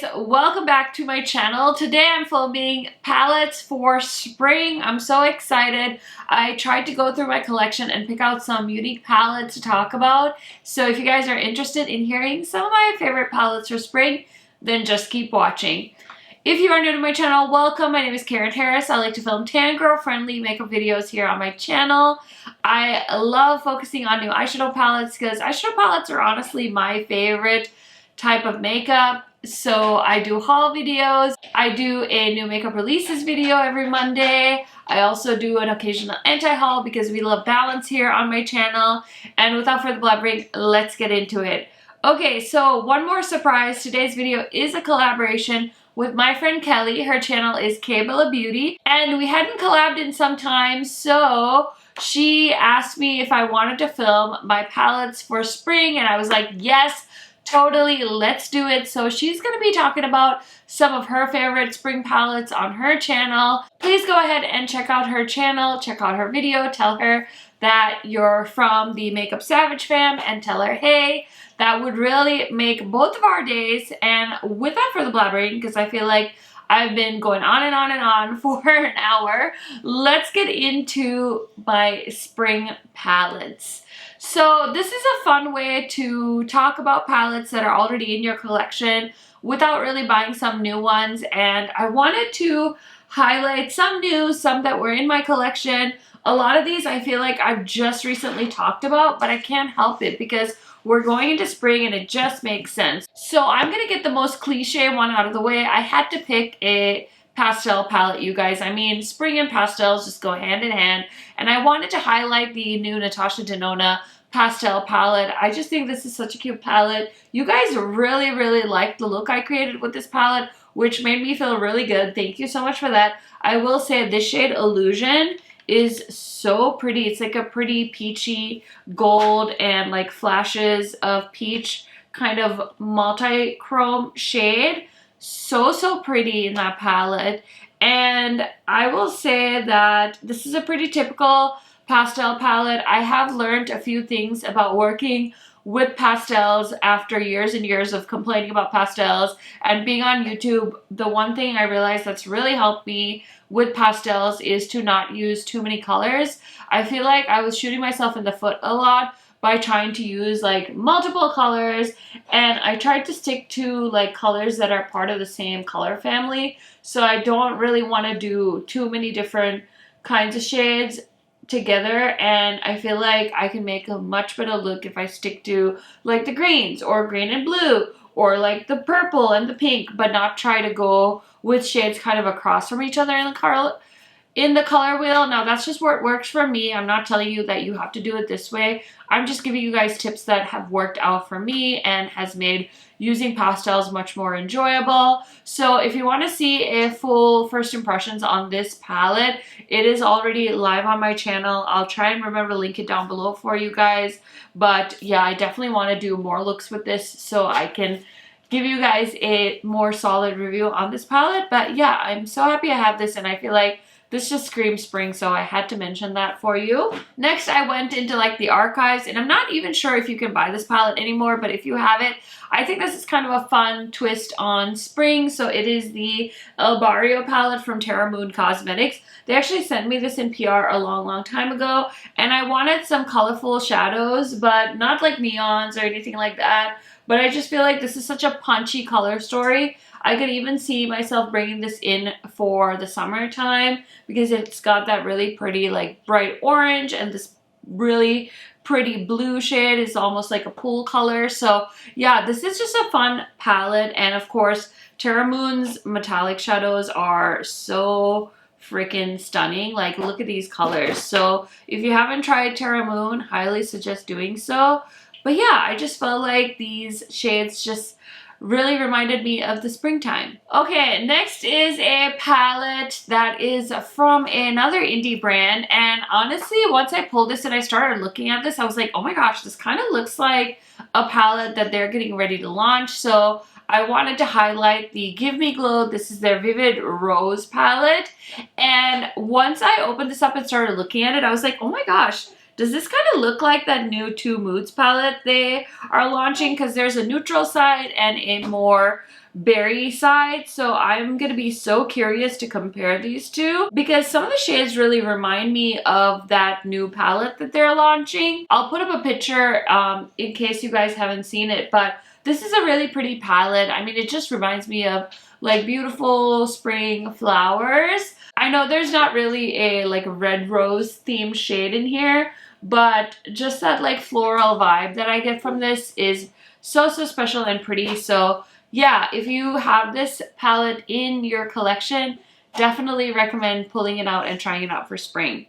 guys, welcome back to my channel. Today I'm filming palettes for spring. I'm so excited. I tried to go through my collection and pick out some unique palettes to talk about. So if you guys are interested in hearing some of my favorite palettes for spring, then just keep watching. If you are new to my channel, welcome. My name is KARENHARRIS. I like to film tan girl friendly makeup videos here on my channel. I love focusing on new eyeshadow palettes because eyeshadow palettes are honestly my favorite type of makeup. So I do haul videos. I do a new makeup releases video every Monday. I also do an occasional anti-haul because we love balance here on my channel. And without further blabbering, let's get into it. Okay, so one more surprise. Today's video is a collaboration with my friend Kelly. Her channel is Beaute, and we hadn't collabed in some time, so she asked me if I wanted to film my palettes for spring, and I was like, yes, totally, let's do it. So she's going to be talking about some of her favorite spring palettes on her channel. Please go ahead and check out her channel, check out her video, tell her that you're from the Makeup Savage fam, and tell her, hey, that would really make both of our days. And without further blabbering, because I feel like I've been going on and on and on for an hour, let's get into my spring palettes. So this is a fun way to talk about palettes that are already in your collection without really buying some new ones. And I wanted to highlight some new, some that were in my collection. A lot of these I feel like I've just recently talked about, but I can't help it because we're going into spring and it just makes sense. So I'm going to get the most cliche one out of the way. I had to pick a pastel palette, you guys. I mean, spring and pastels just go hand in hand. And I wanted to highlight the new Natasha Denona pastel palette. I just think this is such a cute palette. You guys really liked the look I created with this palette, which made me feel really good. Thank you so much for that. I will say this shade Illusion is so pretty. It's like a pretty peachy gold and like flashes of peach kind of multi-chrome shade. So pretty in that palette. And I will say that this is a pretty typical pastel palette. I have learned a few things about working with pastels after years and years of complaining about pastels and being on YouTube. The one thing I realized that's really helped me with pastels is to not use too many colors. I feel like I was shooting myself in the foot a lot by trying to use like multiple colors, and I tried to stick to like colors that are part of the same color family. So I don't really want to do too many different kinds of shades together, and I feel like I can make a much better look if I stick to like the greens or green and blue or like the purple and the pink, but not try to go with shades kind of across from each other in the color wheel. Now that's just where it works for me. I'm not telling you that you have to do it this way. I'm just giving you guys tips that have worked out for me and has made using pastels much more enjoyable. So if you want to see a full first impressions on this palette, it is already live on my channel. I'll try and remember to link it down below for you guys. But yeah, I definitely want to do more looks with this so I can give you guys a more solid review on this palette. But yeah, I'm so happy I have this, and I feel like this just screams spring, so I had to mention that for you. Next, I went into like the archives, and I'm not even sure if you can buy this palette anymore, but if you have it, I think this is kind of a fun twist on spring. So it is the El Barrio palette from Terra Moon Cosmetics. They actually sent me this in PR a long time ago, and I wanted some colorful shadows, but not like neons or anything like that. But I just feel like this is such a punchy color story. I could even see myself bringing this in for the summertime because it's got that really pretty like bright orange, and this really pretty blue shade is almost like a pool color. So yeah, this is just a fun palette. And of course, Terra Moon's metallic shadows are so freaking stunning. Like, look at these colors. So if you haven't tried Terra Moon, highly suggest doing so. But yeah, I just felt like these shades just really reminded me of the springtime. Okay, next is a palette that is from another indie brand, and honestly, once I pulled this and I started looking at this, I was like, oh my gosh, this kind of looks like a palette that they're getting ready to launch. So I wanted to highlight the Give Me Glow. This is their Vivid Rose palette, and once I opened this up and started looking at it, I was like, oh my gosh, does this kind of look like that new Two Moods palette they are launching? Because there's a neutral side and a more berry side, so I'm gonna be so curious to compare these two because some of the shades really remind me of that new palette that they're launching. I'll put up a picture in case you guys haven't seen it, but this is a really pretty palette. I mean, it just reminds me of like beautiful spring flowers. I know there's not really a like red rose themed shade in here, but just that like floral vibe that I get from this is so special and pretty. So yeah, if you have this palette in your collection, definitely recommend pulling it out and trying it out for spring.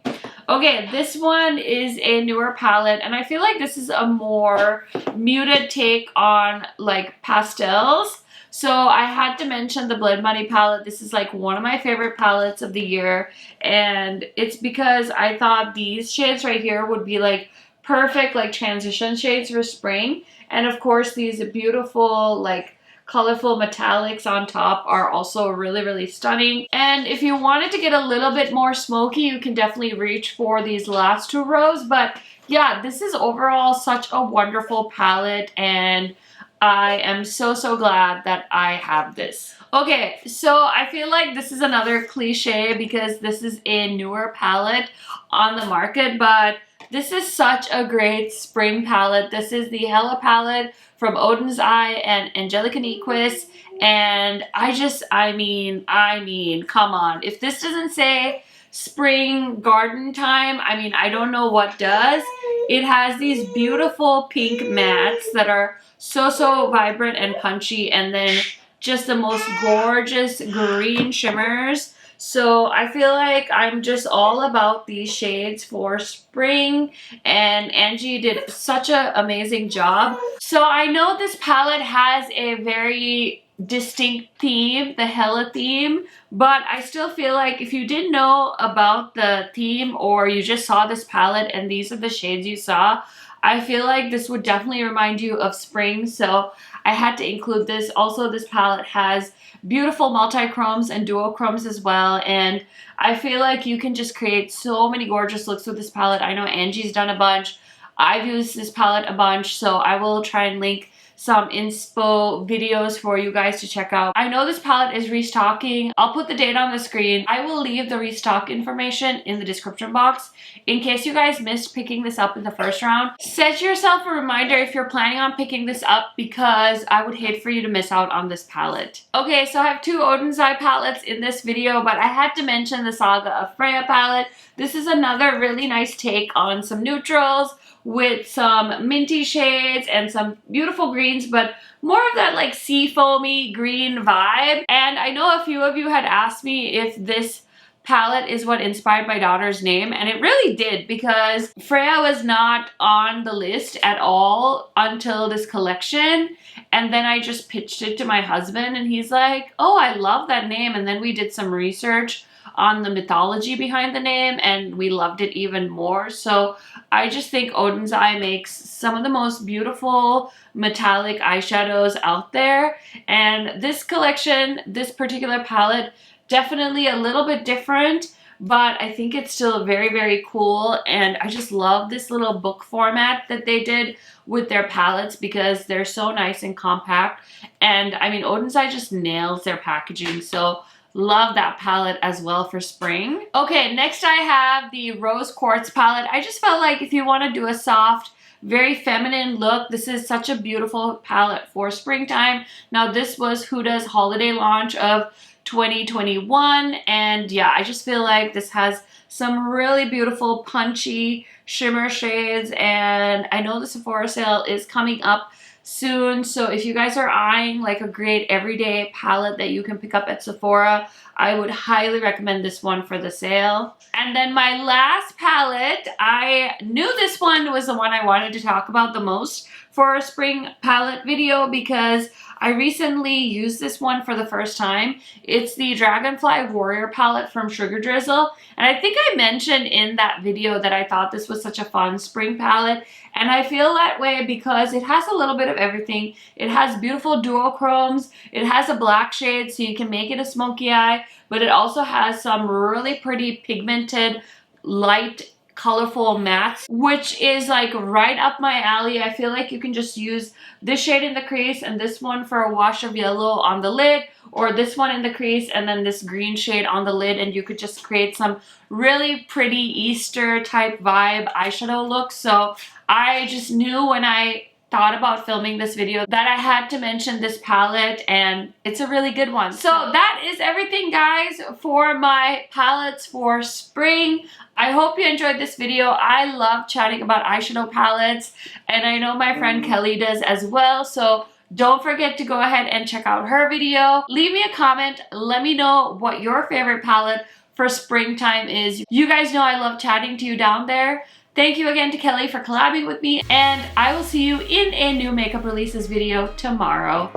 Okay, this one is a newer palette, and I feel like this is a more muted take on like pastels. So I had to mention the Blood Money palette. This is like one of my favorite palettes of the year, and it's because I thought these shades right here would be like perfect like transition shades for spring. And of course these beautiful like colorful metallics on top are also really stunning. And if you wanted to get a little bit more smoky, you can definitely reach for these last two rows. But yeah, this is overall such a wonderful palette, and I am so glad that I have this. Okay, so I feel like this is another cliche because this is a newer palette on the market, but this is such a great spring palette. This is the Hella palette from Oden's Eye and Angelica Nyquist. And I mean, come on. If this doesn't say spring garden time, I mean, I don't know what does. It has these beautiful pink mattes that are so vibrant and punchy, and then just the most gorgeous green shimmers. So I feel like I'm just all about these shades for spring, and Angie did such an amazing job. So I know this palette has a very distinct theme, the Hella theme, but I still feel like if you didn't know about the theme or you just saw this palette and these are the shades you saw, I feel like this would definitely remind you of spring, so I had to include this. Also, this palette has beautiful multi-chromes and duochromes as well, and I feel like you can just create so many gorgeous looks with this palette. I know Angie's done a bunch. I've used this palette a bunch, so I will try and link some inspo videos for you guys to check out. I know this palette is restocking. I'll put the date on the screen. I will leave the restock information in the description box in case you guys missed picking this up in the first round. Set yourself a reminder if you're planning on picking this up because I would hate for you to miss out on this palette. Okay, so I have two Oden's Eye palettes in this video, but I had to mention the Saga of Freya palette. This is another really nice take on some neutrals with some minty shades and some beautiful greens, but more of that like sea foamy green vibe. And I know a few of you had asked me if this palette is what inspired my daughter's name, and it really did, because Freya was not on the list at all until this collection, and then I just pitched it to my husband and he's like, oh, I love that name. And then we did some research on the mythology behind the name and we loved it even more. So I just think Oden's Eye makes some of the most beautiful metallic eyeshadows out there, and this collection, this particular palette, definitely a little bit different, but I think it's still very cool. And I just love this little book format that they did with their palettes because they're so nice and compact. And I mean, Oden's Eye just nails their packaging, so love that palette as well for spring. Okay, next I have the Rose Quartz palette. I just felt like if you want to do a soft, very feminine look, this is such a beautiful palette for springtime. Now this was Huda's holiday launch of 2021, and yeah, I just feel like this has some really beautiful punchy shimmer shades, and I know the Sephora sale is coming up soon, so if you guys are eyeing like a great everyday palette that you can pick up at Sephora, I would highly recommend this one for the sale. And then my last palette, I knew this one was the one I wanted to talk about the most for a spring palette video because I recently used this one for the first time. It's the Dragonfly Warrior palette from Sugar Drizzle, and I think I mentioned in that video that I thought this was such a fun spring palette, and I feel that way because it has a little bit of everything. It has beautiful duochromes, it has a black shade so you can make it a smoky eye, but it also has some really pretty pigmented light colorful mattes, which is like right up my alley. I feel like you can just use this shade in the crease and this one for a wash of yellow on the lid, or this one in the crease and then this green shade on the lid, and you could just create some really pretty Easter type vibe eyeshadow look. So I just knew when I thought about filming this video that I had to mention this palette, and it's a really good one. So that is everything, guys, for my palettes for spring. I hope you enjoyed this video. I love chatting about eyeshadow palettes, and I know my friend Kelly does as well. So don't forget to go ahead and check out her video. Leave me a comment. Let me know what your favorite palette for springtime is. You guys know I love chatting to you down there. Thank you again to Kelly for collabing with me, and I will see you in a new makeup releases video tomorrow.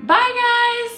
Bye, guys!